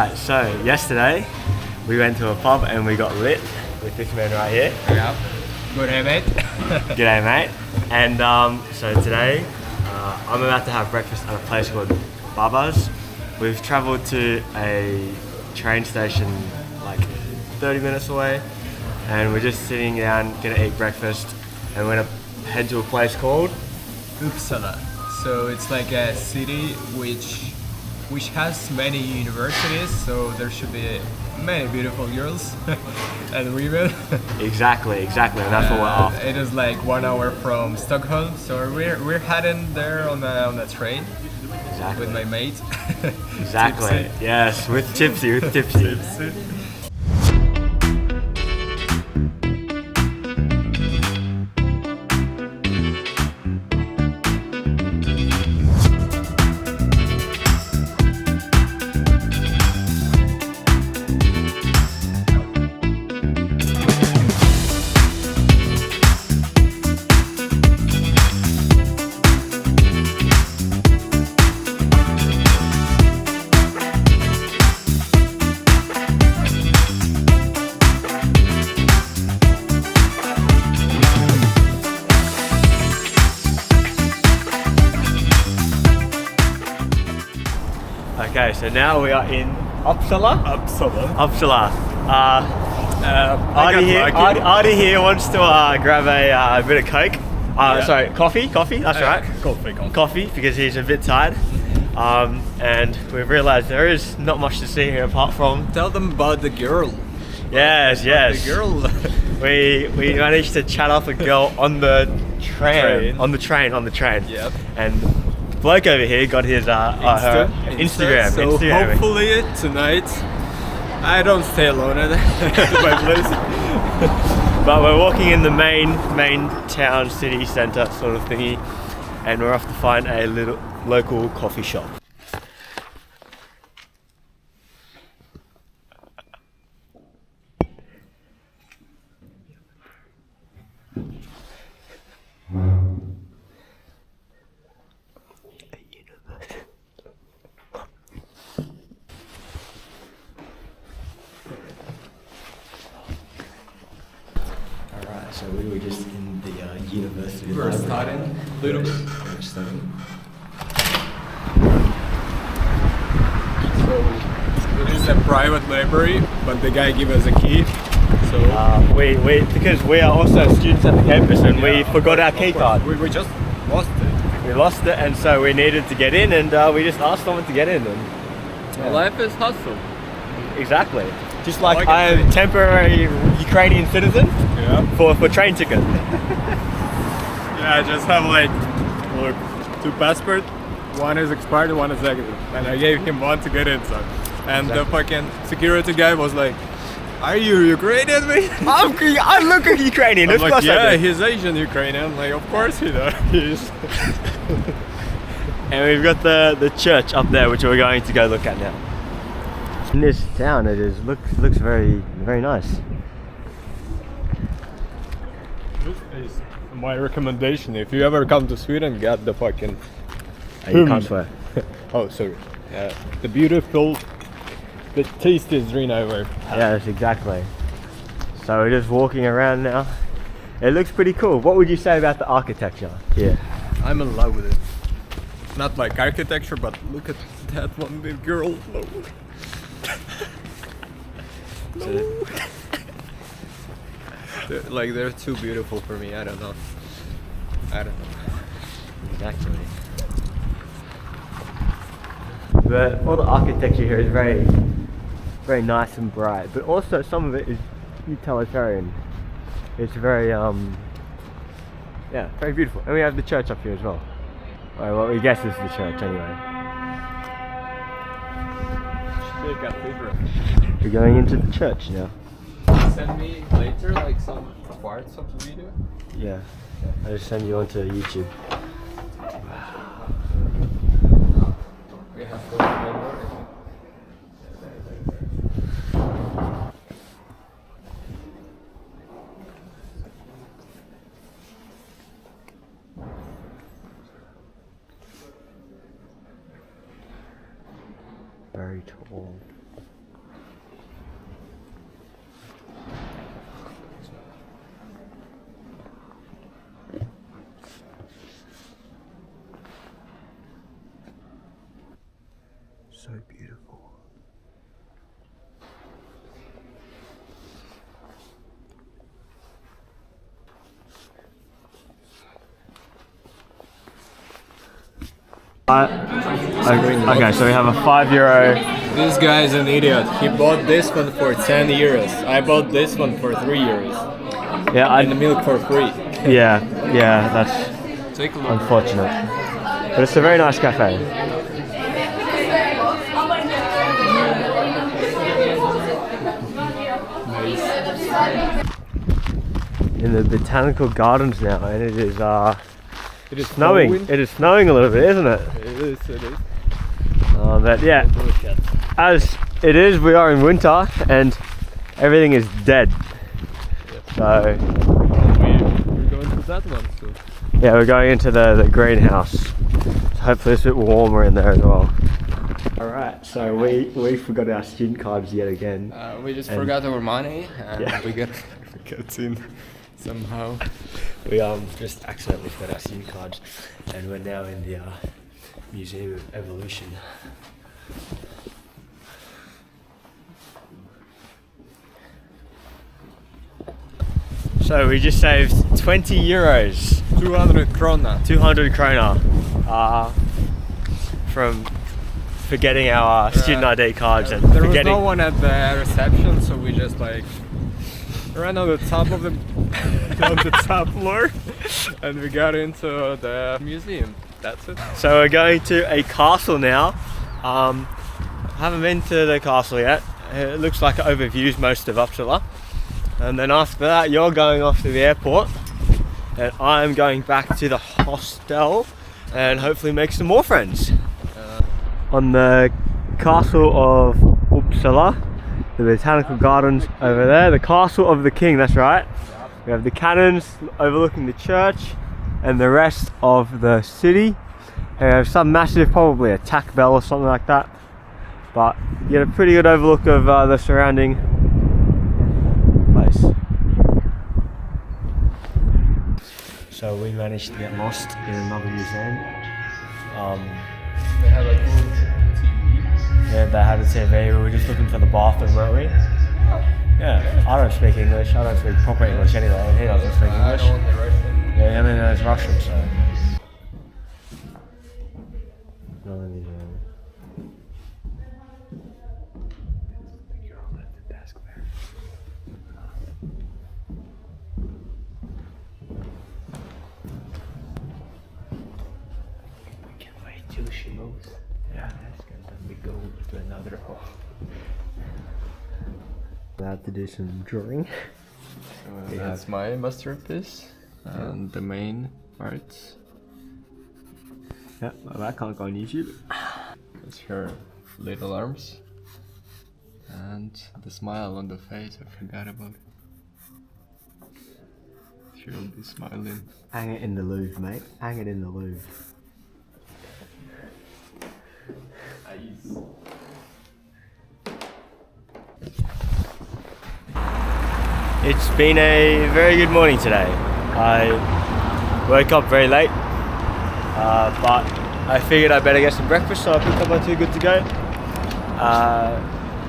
Alright, so yesterday we went to a pub and we got lit with this man right here. Yeah. Good day, mate. G'day, mate. And so today I'm about to have breakfast at a place called Baba's. We've travelled to a train station like 30 minutes away and we're just sitting down, gonna eat breakfast, and we're gonna head to a place called Uppsala. So it's like a city which has many universities, so there should be many beautiful girls and women. Exactly, and that's what we're after. It is like 1 hour from Stockholm, so we're heading there on the train. Exactly. With my mate. Exactly. Tipsy. Yes, with Tipsy. Okay, so now we are in Uppsala. Artie here wants to grab a bit of Coke. Sorry, coffee. That's right. Coffee, because he's a bit tired. And we've realised there is not much to see here apart from. Tell them about the girl. Yes. The girl. We managed to chat up a girl on the train. On the train. Yep. And the bloke over here got his her Instagram. So hopefully tonight I don't stay alone at my place. But we're walking in the main town city centre sort of thingy, and we're off to find a little local coffee shop. So we were just in the university We're library. starting a little bit. We're studying. So it is a private library, but the guy gave us a key. So Because we are also students at the campus and we forgot our key card. We just lost it. We lost it, and so we needed to get in, and we just asked someone to get in. And Life is hustle. exactly. Just like Like I am it. temporary Ukrainian citizen Yeah. for train ticket. Yeah, I just have like two passports. One is expired, one is negative. And I gave him one to get inside. And the fucking security guy was like, "Are you Ukrainian, mate?" I look Ukrainian. I'm Of like, course I yeah, do. he's Asian Ukrainian. Like, of course he is. And we've got the church up there, which we're going to go look at now. In this town, it looks very nice. This is my recommendation. If you ever come to Sweden, get the fucking... You can't swear. Oh, sorry. The tastiest drink I ever had. Yes, exactly. So we're just walking around now. It looks pretty cool. What would you say about the architecture here? I'm in love with it. Not like architecture, but look at that one big girl. No. They're too beautiful for me. I don't know. Exactly. But all the architecture here is very nice and bright, but also some of it is utilitarian. It's very very beautiful. And we have the church up here as well. Well, we guess this is the church anyway. We're going into the church now. Send me later like some parts of the video. Yeah, I'll just send you onto YouTube. We have to remember. Very tall. Okay, so we have a €5. This guy is an idiot. He bought this one for 10 euros. I bought this one for 3 euros. Yeah, And the milk for free. yeah, that's Take a look. unfortunate. But it's a very nice cafe. In the botanical gardens now, and it is snowing. snowing. It is snowing a little bit, isn't it? It is. But yeah, as it is, we are in winter and everything is dead. So We're going to that one soon. yeah, we're going into the greenhouse. So hopefully it's a bit warmer in there as well. Alright, so we forgot our student cards yet again. We just forgot our money and Yeah. we got in somehow. We just accidentally forgot our student cards and we're now in the Museum of Evolution. So we just saved €20. 200 krona. 200 krona from forgetting our student ID cards and There was forgetting. no one at the reception, so we just like ran on the top of the on the top floor, and we got into the museum. That's it. So we're going to a castle now. Haven't been to the castle yet. It looks like it overviews most of Uppsala. And then after that, you're going off to the airport, and I'm going back to the hostel, and hopefully make some more friends. On the castle of Uppsala, the botanical gardens over there, the castle of the king, that's right. We have the cannons overlooking the church and the rest of the city. And we have some massive, probably a tack bell or something like that. But you get a pretty good overlook of the surrounding place. So we managed to get lost in another museum. They have a good TV. Yeah, they had a TV. We were just looking for the bathroom, weren't we? Yeah, I don't speak English. I don't speak proper English anyway, and he doesn't speak I English. don't want the Russian. Yeah, I mean, it's Russian, so. We can wait till she moves. Yeah, that's good. Then we go to another hall. I have to do some drawing. That's my masterpiece and the main parts. Yeah, well, that can't go on YouTube. That's her little arms and the smile on the face. I forgot about it. She'll be smiling. Hang it in the Louvre, mate. Hang it in the Louvre. It's been a very good morning today. I woke up very late, but I figured I better get some breakfast, so I picked up my Too Good To Go.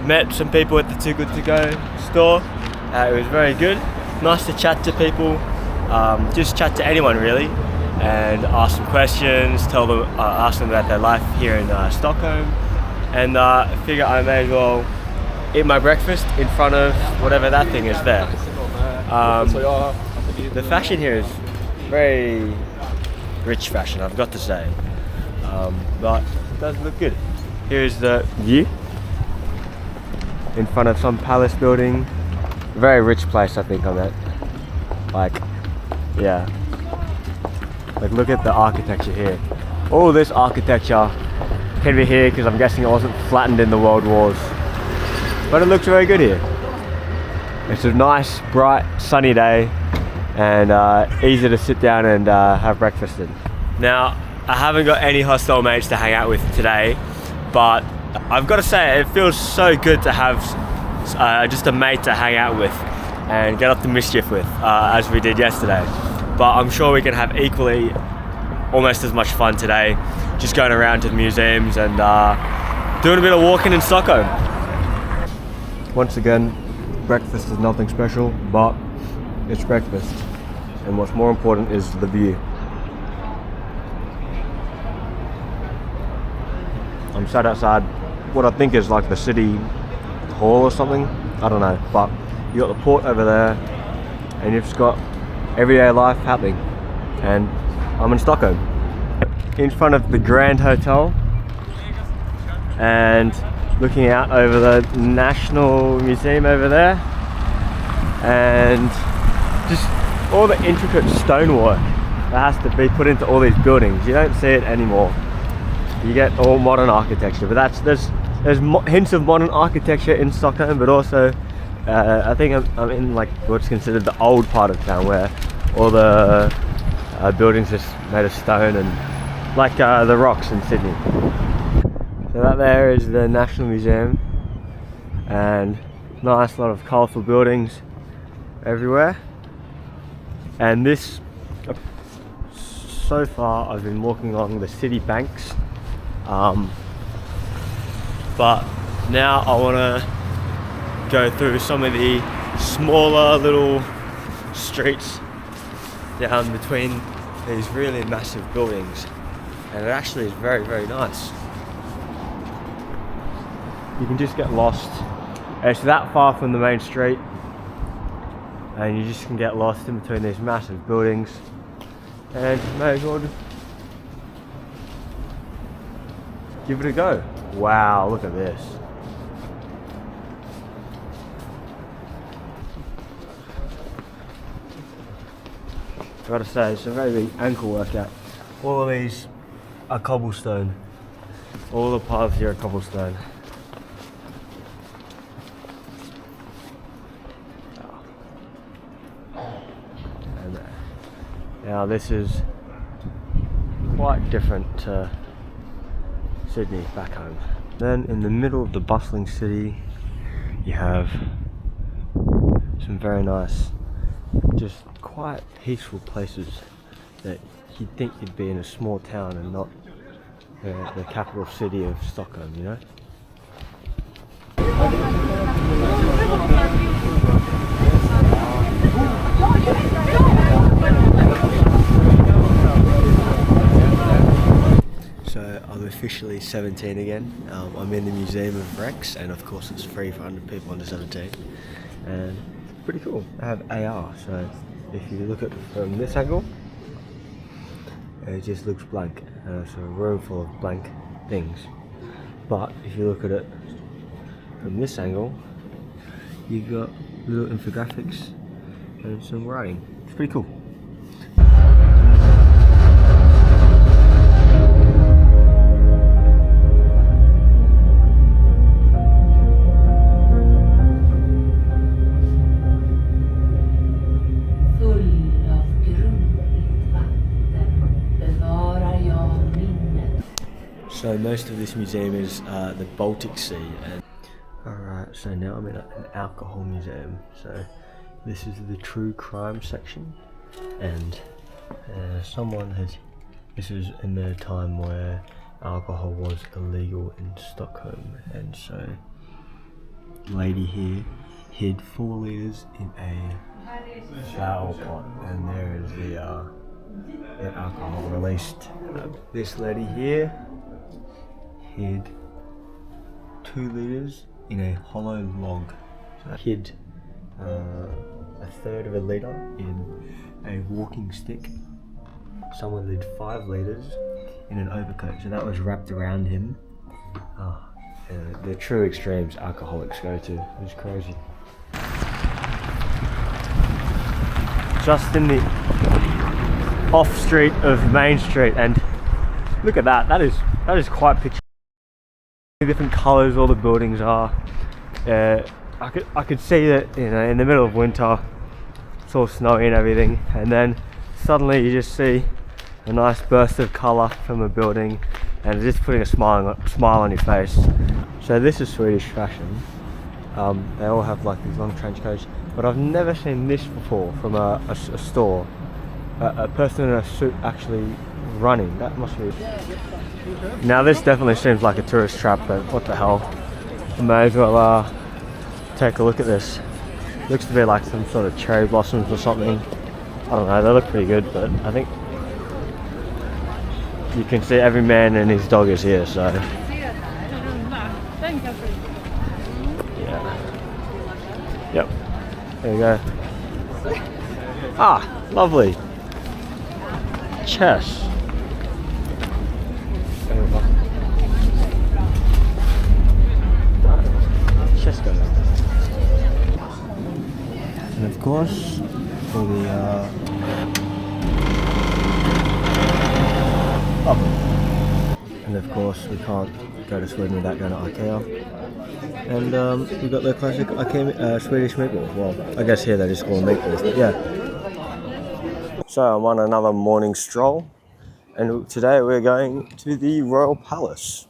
Met some people at the Too Good To Go store. It was very good. Nice to chat to people, just chat to anyone really, and ask some questions, ask them about their life here in Stockholm, and I figure I may as well eat my breakfast in front of whatever that thing is there. The fashion here is very rich fashion, I've got to say, but it does look good. Here's the view in front of some palace building. Very rich place, I think, on that. Like, yeah. Like, look at the architecture here. All this architecture can be here because I'm guessing it wasn't flattened in the world wars. But it looks very good here. It's a nice, bright, sunny day, and easy to sit down and have breakfast in. Now, I haven't got any hostel mates to hang out with today, but I've got to say, it feels so good to have just a mate to hang out with and get up to mischief with, as we did yesterday. But I'm sure we can have equally, almost as much fun today, just going around to the museums and doing a bit of walking in Stockholm. Once again, breakfast is nothing special, but it's breakfast. And what's more important is the view. I'm sat outside what I think is like the city hall or something. I don't know, but you got the port over there, and you've just got everyday life happening. And I'm in Stockholm, in front of the Grand Hotel, and looking out over the National Museum over there, and just all the intricate stonework that has to be put into all these buildings. You don't see it anymore. You get all modern architecture, but there's hints of modern architecture in Stockholm, but also I think I'm in like what's considered the old part of town, where all the buildings just made of stone, and like the rocks in Sydney. So that there is the National Museum, and nice lot of colourful buildings everywhere. And this, so far I've been walking along the city banks, but now I want to go through some of the smaller little streets down between these really massive buildings, and it actually is very, very nice. You can just get lost. It's that far from the main street, and you just can get lost in between these massive buildings, and you may as well just give it a go. Wow, look at this. I've got to say, it's a very big ankle workout. All of these are cobblestone. All the paths here are cobblestone. And now this is quite different to Sydney back home. Then in the middle of the bustling city, you have some very nice, just quiet, peaceful places that you'd think you'd be in a small town and not the capital city of Stockholm, you know? So I'm officially 17 again. I'm in the Museum of Rex, and of course it's free for people under 17. And it's pretty cool. I have AR, so if you look at it from this angle, it just looks blank. It's a room full of blank things. But if you look at it from this angle, you've got little infographics and some writing. It's pretty cool. So most of this museum is the Baltic Sea. And alright, so now I'm in an alcohol museum. So this is the true crime section, and this is in the time where alcohol was illegal in Stockholm, and so the lady here hid 4 litres in a shower pot, and there is the alcohol released. This lady here hid 2 litres in a hollow log. So hid a third of a litre in a walking stick. Someone hid 5 litres in an overcoat, so that was wrapped around him. The true extremes alcoholics go to. It's crazy. Just in the off street of Main Street, and look at that. That is quite picturesque. Different colours all the buildings are. I could see that, you know, in the middle of winter it's all snowy and everything, and then suddenly you just see a nice burst of colour from a building, and it's just putting a smile on your face. So this is Swedish fashion. They all have like these long trench coats, but I've never seen this before from a store. A person in a suit actually running. That must be... Now this definitely seems like a tourist trap, but what the hell. I may as well take a look at this. Looks to be like some sort of cherry blossoms or something. I don't know, they look pretty good, but I think you can see every man and his dog is here, so Yep. There you go. Ah, lovely. Chess. Chess going on. And of course, for the and of course, we can't go to Sweden without going to IKEA. And we've got the classic Swedish meatballs. Well, I guess here they just call them meatballs, but yeah. So I'm on another morning stroll, and today we're going to the Royal Palace.